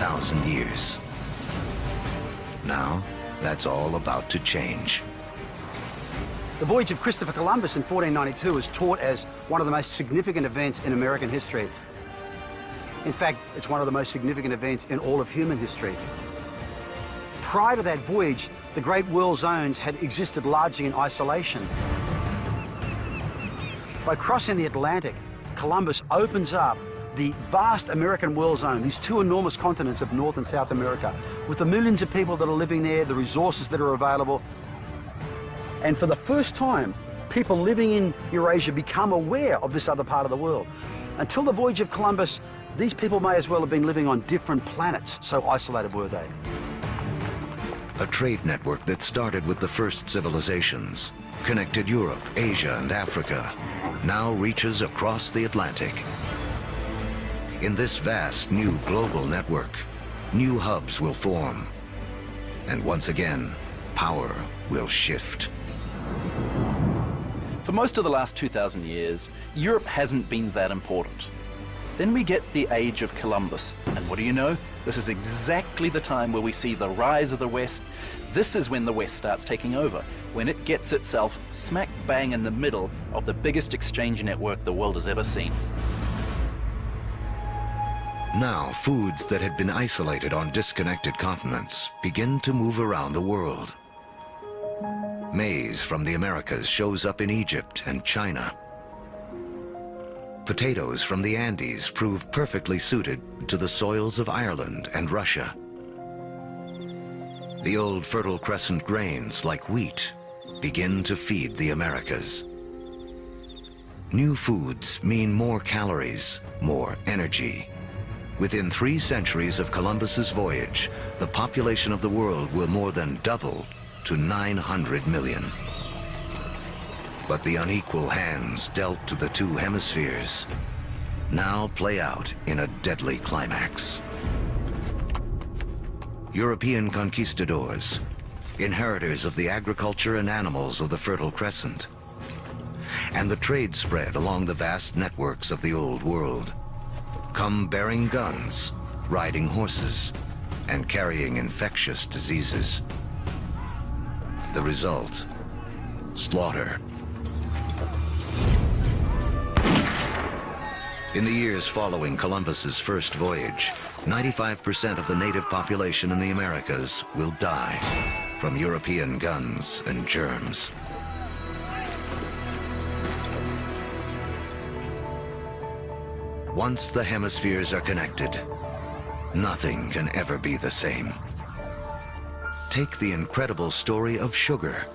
8,000 years. Now, that's all about to change. The voyage of Christopher Columbus in 1492 is taught as one of the most significant events in American history. In fact, it's one of the most significant events in all of human history. Prior to that voyage, the Great World Zones had existed largely in isolation. By crossing the Atlantic, Columbus opens up the vast American world zone, these two enormous continents of North and South America, with the millions of people that are living there, the resources that are available. And for the first time, people living in Eurasia become aware of this other part of the world. Until the voyage of Columbus, these people may as well have been living on different planets, so isolated were they. A trade network that started with the first civilizations, connected Europe, Asia, and Africa, now reaches across the Atlantic. In this vast new global network, new hubs will form. And once again, power will shift. For most of the last 2,000 years, Europe hasn't been that important. Then we get the age of Columbus, and what do you know? This is exactly the time where we see the rise of the West. This is when the West starts taking over, when it gets itself smack bang in the middle of the biggest exchange network the world has ever seen. Now, foods that had been isolated on disconnected continents begin to move around the world. Maize from the Americas shows up in Egypt and China. Potatoes from the Andes prove perfectly suited to the soils of Ireland and Russia. The old Fertile Crescent grains, like wheat, begin to feed the Americas. New foods mean more calories, more energy. Within 3 centuries of Columbus's voyage, the population of the world will more than double to 900 million. But the unequal hands dealt to the 2 hemispheres now play out in a deadly climax. European conquistadors, inheritors of the agriculture and animals of the Fertile Crescent, and the trade spread along the vast networks of the Old World, come bearing guns, riding horses, and carrying infectious diseases. The result, slaughter. In the years following Columbus's first voyage, 95% of the native population in the Americas will die from European guns and germs. Once the hemispheres are connected, nothing can ever be the same. Take the incredible story of sugar.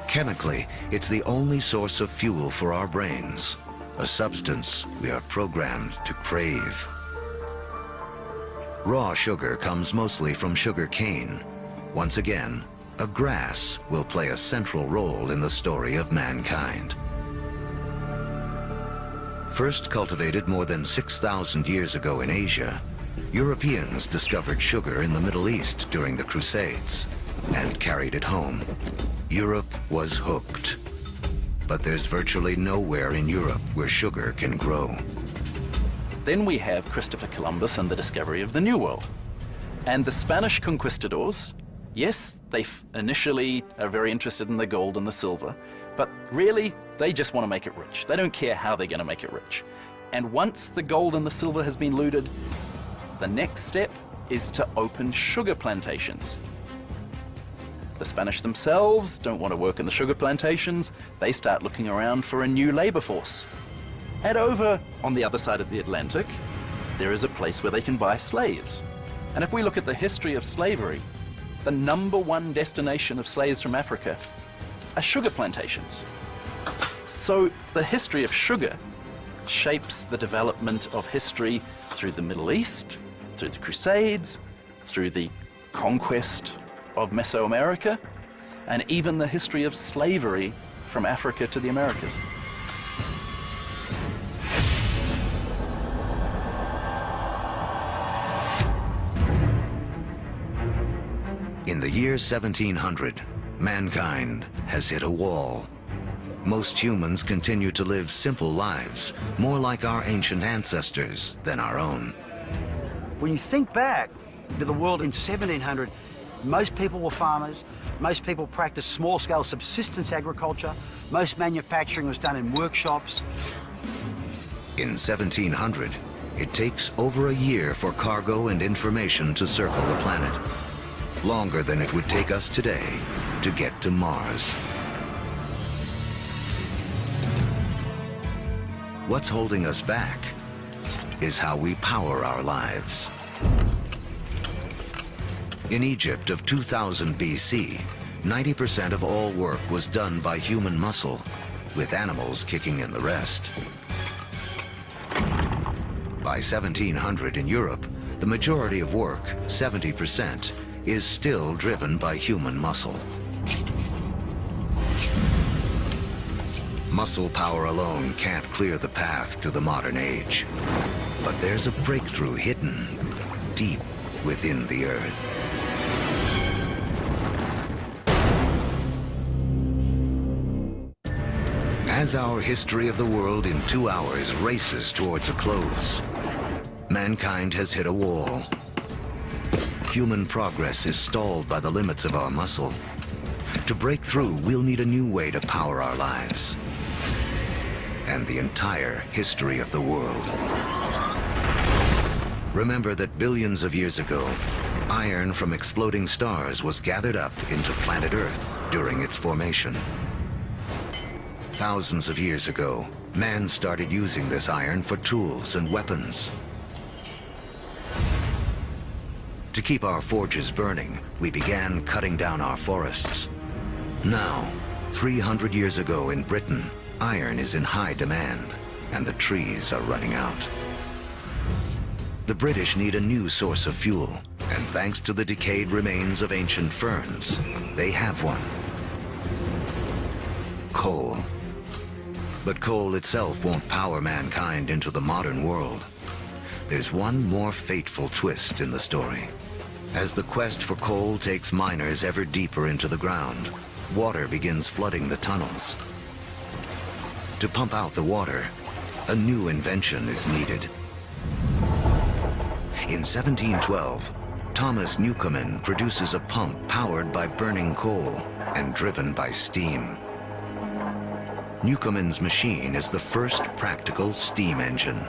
Chemically, it's the only source of fuel for our brains, a substance we are programmed to crave. Raw sugar comes mostly from sugar cane. Once again, a grass will play a central role in the story of mankind. First cultivated more than 6,000 years ago in Asia, Europeans discovered sugar in the Middle East during the Crusades and carried it home. Europe was hooked. But there's virtually nowhere in Europe where sugar can grow. Then we have Christopher Columbus and the discovery of the New World. And the Spanish conquistadors, yes, they initially are very interested in the gold and the silver, but really, they just want to make it rich. They don't care how they're going to make it rich. And once the gold and the silver has been looted, the next step is to open sugar plantations. The Spanish themselves don't want to work in the sugar plantations. They start looking around for a new labor force. And over on the other side of the Atlantic, there is a place where they can buy slaves. And if we look at the history of slavery, the #1 destination of slaves from Africa are sugar plantations. So the history of sugar shapes the development of history through the Middle East, through the Crusades, through the conquest of Mesoamerica, and even the history of slavery from Africa to the Americas. In the year 1700, mankind has hit a wall. Most humans continue to live simple lives, more like our ancient ancestors than our own. When you think back To the world in 1700, most people were farmers, most people practiced small-scale subsistence agriculture, most manufacturing was done in workshops. In 1700, it takes over a year for cargo and information to circle the planet, longer than it would take us today to get to Mars. What's holding us back is how we power our lives. In Egypt of 2000 BC, 90% of all work was done by human muscle, with animals kicking in the rest. By 1700 in Europe, the majority of work, 70%, is still driven by human muscle. Muscle power alone can't clear the path to the modern age. But there's a breakthrough hidden deep within the earth. As our history of the world in 2 hours races towards a close, mankind has hit a wall. Human progress is stalled by the limits of our muscle. To break through, we'll need a new way to power our lives and the entire history of the world. Remember that billions of years ago, iron from exploding stars was gathered up into planet Earth during its formation. Thousands of years ago, man started using this iron for tools and weapons. To keep our forges burning, we began cutting down our forests. Now, 300 years ago in Britain, iron is in high demand, and the trees are running out. The British need a new source of fuel, and thanks to the decayed remains of ancient ferns, they have one. Coal. But coal itself won't power mankind into the modern world. There's one more fateful twist in the story. As the quest for coal takes miners ever deeper into the ground, water begins flooding the tunnels. To pump out the water, a new invention is needed. In 1712, Thomas Newcomen produces a pump powered by burning coal and driven by steam. Newcomen's machine is the first practical steam engine.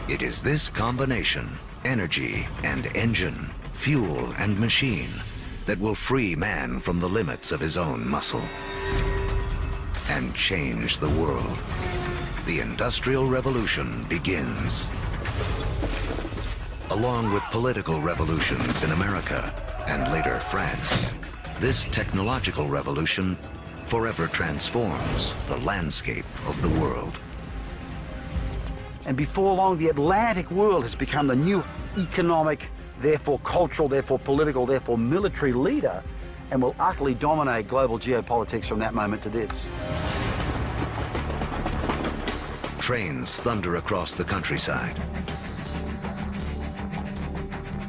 It is this combination, energy and engine, fuel and machine, that will free man from the limits of his own muscle and change the world. The Industrial Revolution begins. Along with political revolutions in America and later France, this technological revolution forever transforms the landscape of the world. And before long, the Atlantic world has become the new economic, therefore cultural, therefore political, therefore military leader, and will utterly dominate global geopolitics from that moment to this. Trains thunder across the countryside.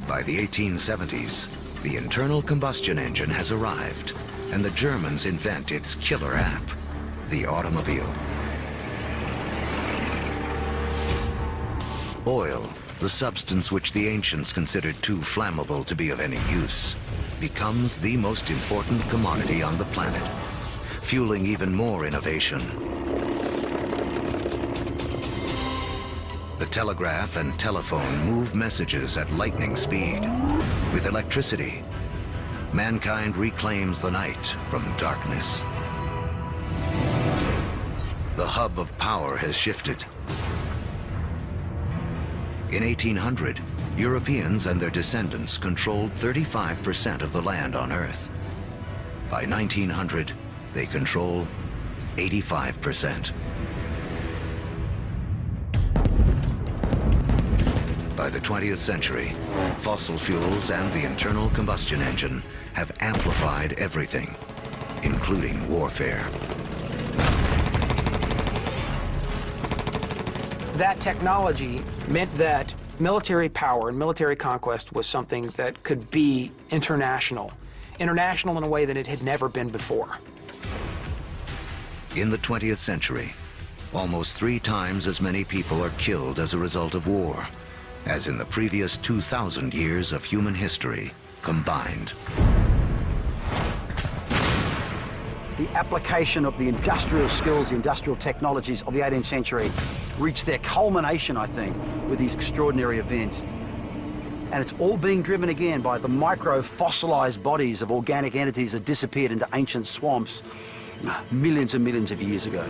By the 1870s, the internal combustion engine has arrived, and the Germans invent its killer app, the automobile. Oil, the substance which the ancients considered too flammable to be of any use, becomes the most important commodity on the planet, fueling even more innovation. The telegraph and telephone move messages at lightning speed. With electricity, mankind reclaims the night from darkness. The hub of power has shifted. In 1800, Europeans and their descendants controlled 35% of the land on Earth. By 1900, they control 85%. By the 20th century, fossil fuels and the internal combustion engine have amplified everything, including warfare. That technology meant that military power and military conquest was something that could be international in a way that it had never been before. In the 20th century, almost 3 times as many people are killed as a result of war, as in the previous 2,000 years of human history combined. The application of the industrial skills, the industrial technologies of the 18th century reached their culmination, I think, with these extraordinary events. And it's all being driven again by the micro-fossilized bodies of organic entities that disappeared into ancient swamps millions and millions of years ago.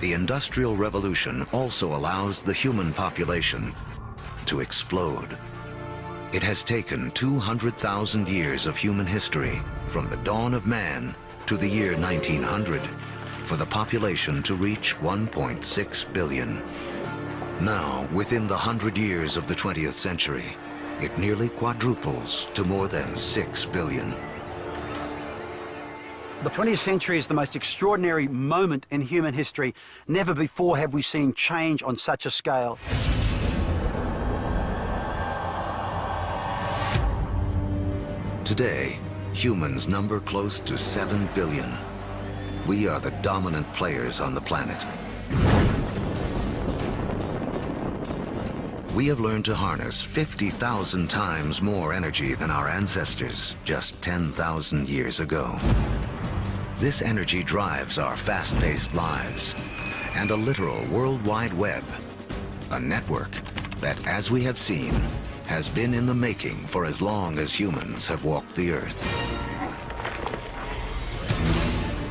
The Industrial Revolution also allows the human population to explode. It has taken 200,000 years of human history, from the dawn of man to the year 1900, for the population to reach 1.6 billion. Now, within the 100 years of the 20th century, it nearly quadruples to more than 6 billion. The 20th century is the most extraordinary moment in human history. Never before have we seen change on such a scale. Today, humans number close to 7 billion. We are the dominant players on the planet. We have learned to harness 50,000 times more energy than our ancestors just 10,000 years ago. This energy drives our fast-paced lives and a literal World Wide Web, a network that, as we have seen, has been in the making for as long as humans have walked the Earth.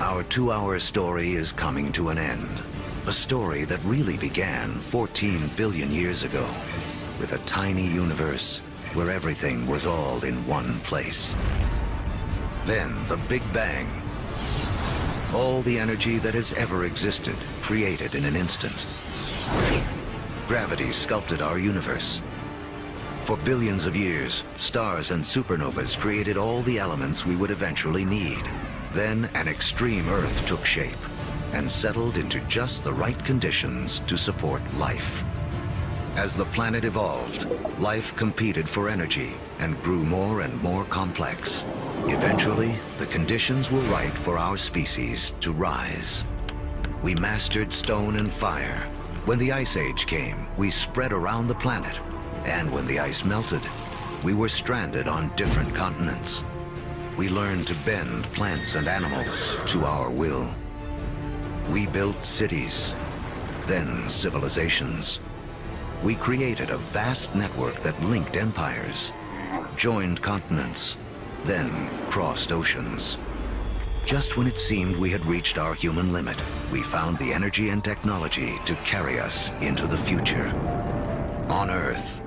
Our 2-hour story is coming to an end. A story that really began 14 billion years ago with a tiny universe where everything was all in one place. Then the Big Bang. All the energy that has ever existed created in an instant. Gravity sculpted our universe. For billions of years, stars and supernovas created all the elements we would eventually need. Then an extreme Earth took shape and settled into just the right conditions to support life. As the planet evolved, life competed for energy and grew more and more complex. Eventually, the conditions were right for our species to rise. We mastered stone and fire. When the Ice Age came, we spread around the planet. And when the ice melted, we were stranded on different continents. We learned to bend plants and animals to our will. We built cities, then civilizations. We created a vast network that linked empires, joined continents, then crossed oceans. Just when it seemed we had reached our human limit, we found the energy and technology to carry us into the future. On Earth,